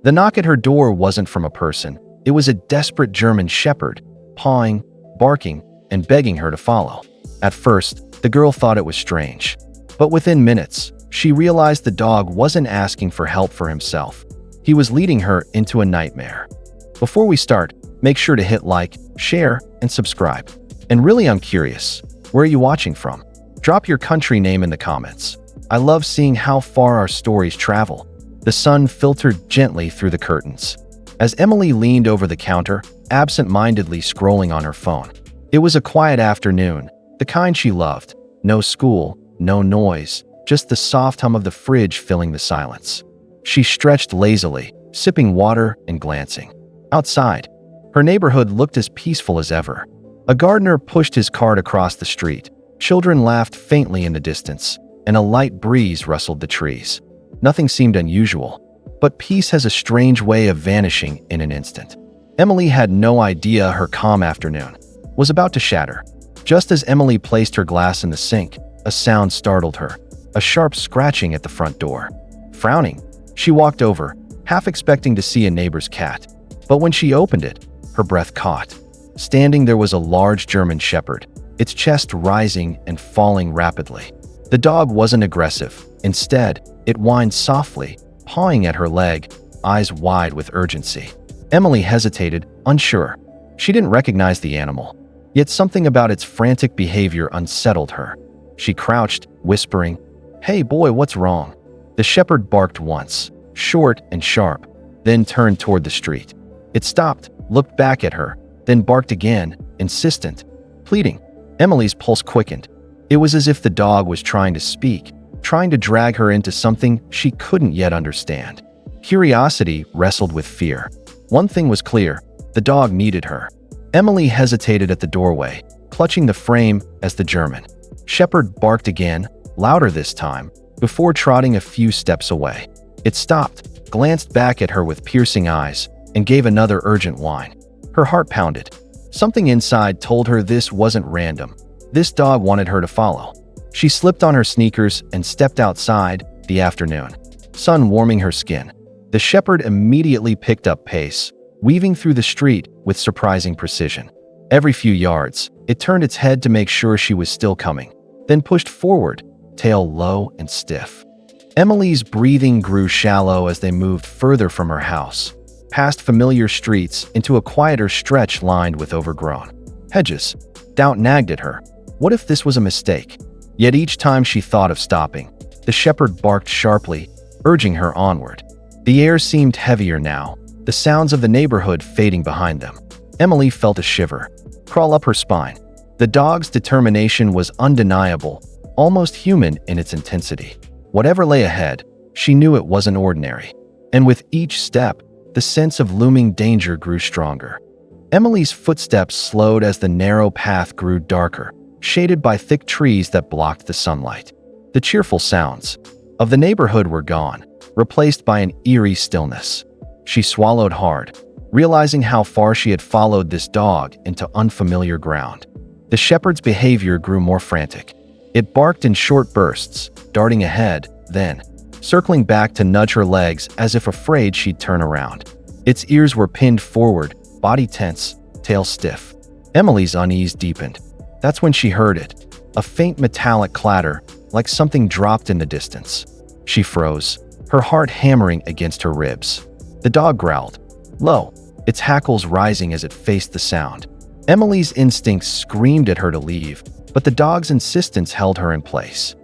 The knock at her door wasn't from a person. It was a desperate German shepherd, pawing, barking, and begging her to follow. At first, the girl thought it was strange. But within minutes, she realized the dog wasn't asking for help for himself. He was leading her into a nightmare. Before we start, make sure to hit like, share, and subscribe. And really, I'm curious, where are you watching from? Drop your country name in the comments. I love seeing how far our stories travel. The sun filtered gently through the curtains. As Emily leaned over the counter, absent-mindedly scrolling on her phone. It was a quiet afternoon, the kind she loved. No school, no noise, just the soft hum of the fridge filling the silence. She stretched lazily, sipping water and glancing. Outside, her neighborhood looked as peaceful as ever. A gardener pushed his cart across the street. Children laughed faintly in the distance, and a light breeze rustled the trees. Nothing seemed unusual, but peace has a strange way of vanishing in an instant. Emily had no idea her calm afternoon was about to shatter. Just as Emily placed her glass in the sink, a sound startled her, a sharp scratching at the front door. Frowning, she walked over, half expecting to see a neighbor's cat. But when she opened it, her breath caught. Standing there was a large German shepherd, its chest rising and falling rapidly. The dog wasn't aggressive. Instead, it whined softly, pawing at her leg, eyes wide with urgency. Emily hesitated, unsure. She didn't recognize the animal, yet something about its frantic behavior unsettled her. She crouched, whispering, "Hey boy, what's wrong?" The shepherd barked once, short and sharp, then turned toward the street. It stopped, looked back at her, then barked again, insistent, pleading. Emily's pulse quickened. It was as if the dog was trying to speak, trying to drag her into something she couldn't yet understand. Curiosity wrestled with fear. One thing was clear, the dog needed her. Emily hesitated at the doorway, clutching the frame as the German shepherd barked again, louder this time, before trotting a few steps away. It stopped, glanced back at her with piercing eyes, and gave another urgent whine. Her heart pounded. Something inside told her this wasn't random. This dog wanted her to follow. She slipped on her sneakers and stepped outside, the afternoon sun warming her skin. The shepherd immediately picked up pace, weaving through the street with surprising precision. Every few yards, it turned its head to make sure she was still coming, then pushed forward, tail low and stiff. Emily's breathing grew shallow as they moved further from her house, past familiar streets into a quieter stretch lined with overgrown hedges. Doubt nagged at her. What if this was a mistake? Yet each time she thought of stopping, the shepherd barked sharply, urging her onward. The air seemed heavier now, the sounds of the neighborhood fading behind them. Emily felt a shiver crawl up her spine. The dog's determination was undeniable, almost human in its intensity. Whatever lay ahead, she knew it wasn't ordinary. And with each step, the sense of looming danger grew stronger. Emily's footsteps slowed as the narrow path grew darker, shaded by thick trees that blocked the sunlight. The cheerful sounds of the neighborhood were gone, replaced by an eerie stillness. She swallowed hard, realizing how far she had followed this dog into unfamiliar ground. The shepherd's behavior grew more frantic. It barked in short bursts, darting ahead, then circling back to nudge her legs as if afraid she'd turn around. Its ears were pinned forward, body tense, tail stiff. Emily's unease deepened. That's when she heard it, a faint metallic clatter, like something dropped in the distance. She froze, her heart hammering against her ribs. The dog growled, low, its hackles rising as it faced the sound. Emily's instincts screamed at her to leave, but the dog's insistence held her in place.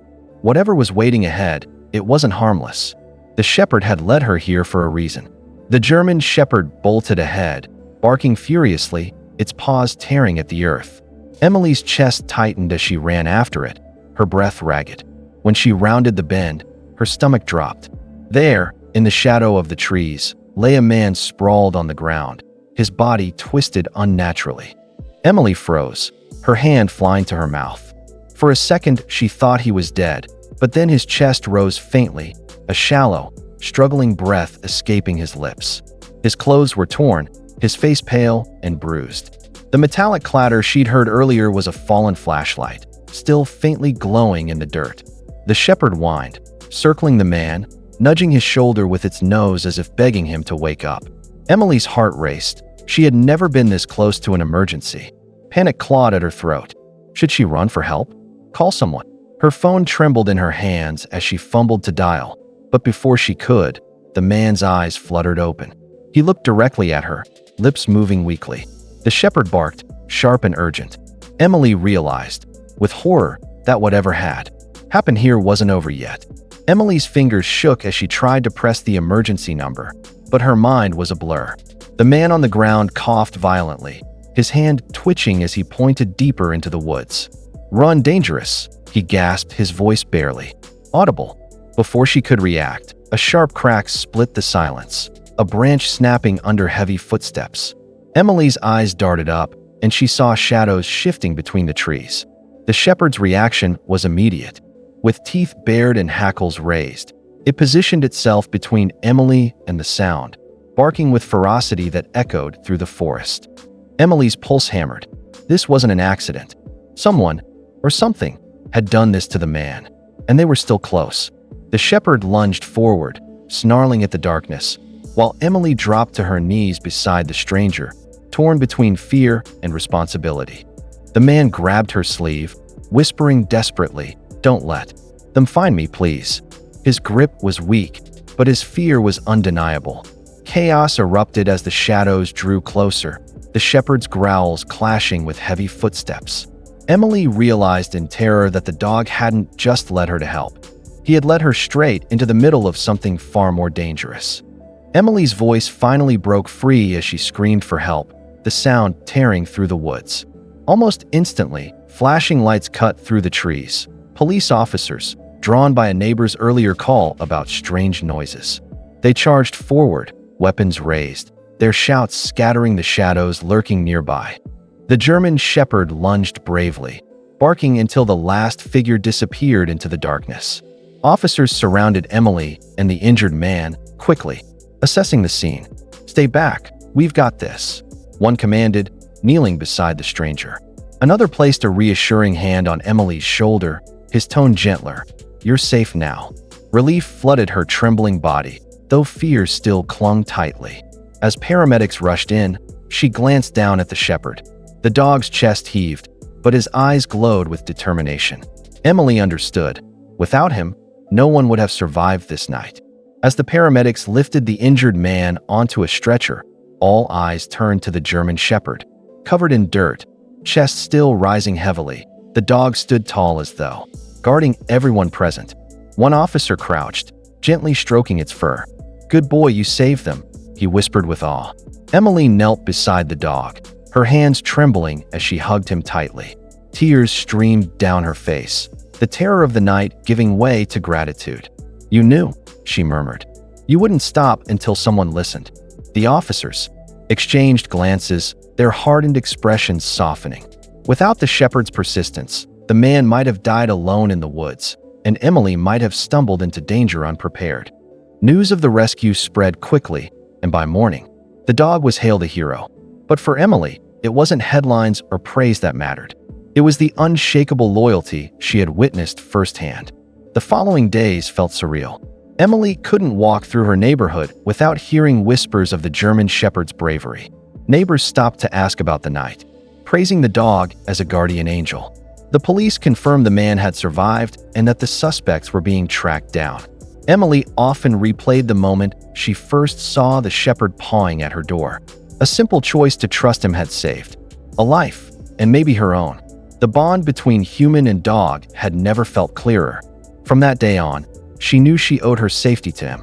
Whatever was waiting ahead, it wasn't harmless. The shepherd had led her here for a reason. The German shepherd bolted ahead, barking furiously, its paws tearing at the earth. Emily's chest tightened as she ran after it, her breath ragged. When she rounded the bend, her stomach dropped. There, in the shadow of the trees, lay a man sprawled on the ground, his body twisted unnaturally. Emily froze, her hand flying to her mouth. For a second, she thought he was dead, but then his chest rose faintly, a shallow, struggling breath escaping his lips. His clothes were torn, his face pale and bruised. The metallic clatter she'd heard earlier was a fallen flashlight, still faintly glowing in the dirt. The shepherd whined, circling the man, nudging his shoulder with its nose as if begging him to wake up. Emily's heart raced. She had never been this close to an emergency. Panic clawed at her throat. Should she run for help? Call someone? Her phone trembled in her hands as she fumbled to dial, but before she could, the man's eyes fluttered open. He looked directly at her, lips moving weakly. The shepherd barked, sharp and urgent. Emily realized, with horror, that whatever had happened here wasn't over yet. Emily's fingers shook as she tried to press the emergency number, but her mind was a blur. The man on the ground coughed violently, his hand twitching as he pointed deeper into the woods. "Run, dangerous," he gasped, his voice barely audible. Before she could react, a sharp crack split the silence, a branch snapping under heavy footsteps. Emily's eyes darted up, and she saw shadows shifting between the trees. The shepherd's reaction was immediate. With teeth bared and hackles raised, it positioned itself between Emily and the sound, barking with ferocity that echoed through the forest. Emily's pulse hammered. This wasn't an accident. Someone, or something, had done this to the man, and they were still close. The shepherd lunged forward, snarling at the darkness, while Emily dropped to her knees beside the stranger, torn between fear and responsibility. The man grabbed her sleeve, whispering desperately, "Don't let them find me, please." His grip was weak, but his fear was undeniable. Chaos erupted as the shadows drew closer, the shepherd's growls clashing with heavy footsteps. Emily realized in terror that the dog hadn't just led her to help. He had led her straight into the middle of something far more dangerous. Emily's voice finally broke free as she screamed for help, the sound tearing through the woods. Almost instantly, flashing lights cut through the trees. Police officers, drawn by a neighbor's earlier call about strange noises. They charged forward, weapons raised, their shouts scattering the shadows lurking nearby. The German shepherd lunged bravely, barking until the last figure disappeared into the darkness. Officers surrounded Emily and the injured man quickly, assessing the scene. "Stay back, we've got this," one commanded, kneeling beside the stranger. Another placed a reassuring hand on Emily's shoulder, his tone gentler. "You're safe now." Relief flooded her trembling body, though fear still clung tightly. As paramedics rushed in, she glanced down at the shepherd. The dog's chest heaved, but his eyes glowed with determination. Emily understood. Without him, no one would have survived this night. As the paramedics lifted the injured man onto a stretcher, all eyes turned to the German shepherd. Covered in dirt, chest still rising heavily, the dog stood tall as though guarding everyone present. One officer crouched, gently stroking its fur. "Good boy, you saved them," he whispered with awe. Emily knelt beside the dog, her hands trembling as she hugged him tightly. Tears streamed down her face, the terror of the night giving way to gratitude. "You knew," she murmured. "You wouldn't stop until someone listened." The officers exchanged glances, their hardened expressions softening. Without the shepherd's persistence, the man might have died alone in the woods, and Emily might have stumbled into danger unprepared. News of the rescue spread quickly, and by morning, the dog was hailed a hero. But for Emily, it wasn't headlines or praise that mattered. It was the unshakable loyalty she had witnessed firsthand. The following days felt surreal. Emily couldn't walk through her neighborhood without hearing whispers of the German shepherd's bravery. Neighbors stopped to ask about the night, praising the dog as a guardian angel. The police confirmed the man had survived and that the suspects were being tracked down. Emily often replayed the moment she first saw the shepherd pawing at her door. A simple choice to trust him had saved a life, and maybe her own. The bond between human and dog had never felt clearer. From that day on, she knew she owed her safety to him.